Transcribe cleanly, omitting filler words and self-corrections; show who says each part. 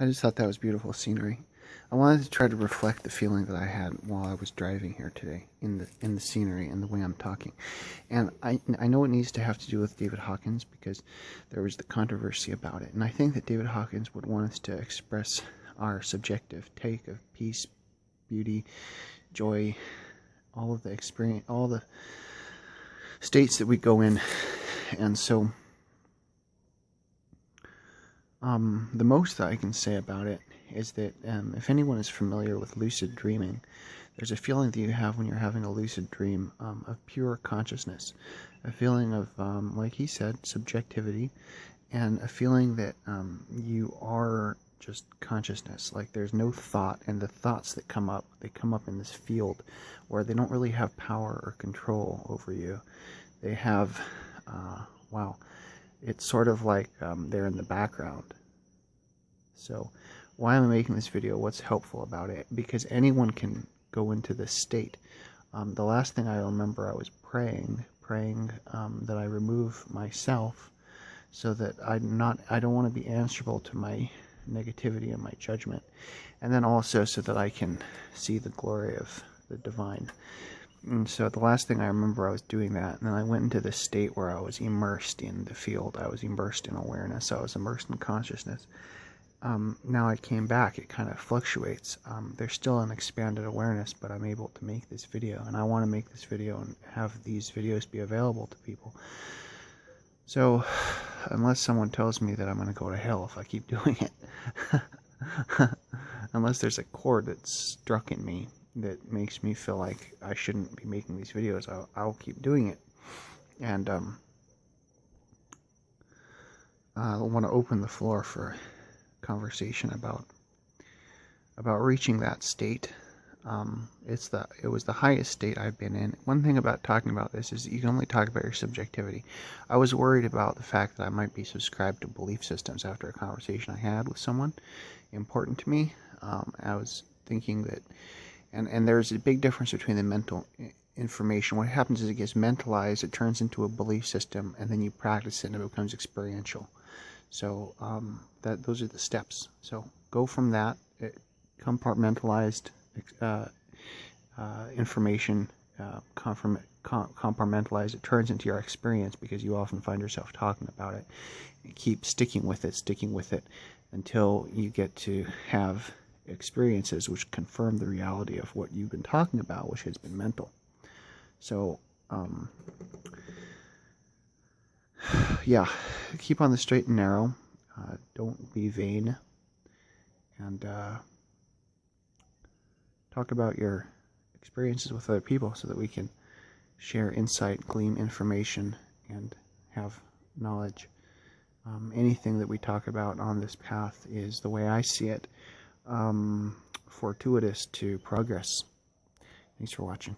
Speaker 1: I just thought that was beautiful scenery. I wanted to try to reflect the feeling that I had while I was driving here today in the scenery and the way I'm talking. And I know it needs to have to do with David Hawkins because there was the controversy about it. And I think that David Hawkins would want us to express our subjective take of peace, beauty, joy, all of the experience, all the states that we go in. And so the most that I can say about it is that if anyone is familiar with lucid dreaming, there's a feeling that you have when you're having a lucid dream of pure consciousness, a feeling of, like he said, subjectivity, and a feeling that you are just consciousness. Like there's no thought, and the thoughts that come up, they come up in this field where they don't really have power or control over you. They have, wow, it's sort of like they're in the background. So why am I making this video? What's helpful about it? Because anyone can go into this state. The last thing I remember, I was praying that I remove myself so that I don't want to be answerable to my negativity and my judgment, and then also so that I can see the glory of the divine. And so the last thing I remember, I was doing that, and then I went into this state where I was immersed in the field. I was immersed in awareness. I was immersed in consciousness. Now I came back, it kind of fluctuates. There's still an expanded awareness, but I'm able to make this video, and I want to make this video and have these videos be available to people. So, unless someone tells me that I'm going to go to hell if I keep doing it, unless there's a chord that's struck in me that makes me feel like I shouldn't be making these videos, I'll keep doing it. And I want to open the floor for conversation about reaching that state. It was the highest state I've been in. One thing about talking about this is that you can only talk about your subjectivity. I was worried about the fact that I might be subscribed to belief systems after a conversation I had with someone important to me. I was thinking that, and there's a big difference between the mental information. What happens is it gets mentalized, it turns into a belief system, and then you practice it and it becomes experiential. So those are the steps. So go from that compartmentalized information, compartmentalized. It turns into your experience because you often find yourself talking about it. And keep sticking with it until you get to have experiences which confirm the reality of what you've been talking about, which has been mental. So yeah, keep on the straight and narrow. Don't be vain, and talk about your experiences with other people so that we can share insight, glean information, and have knowledge. Anything that we talk about on this path is, the way I see it, fortuitous to progress. Thanks for watching.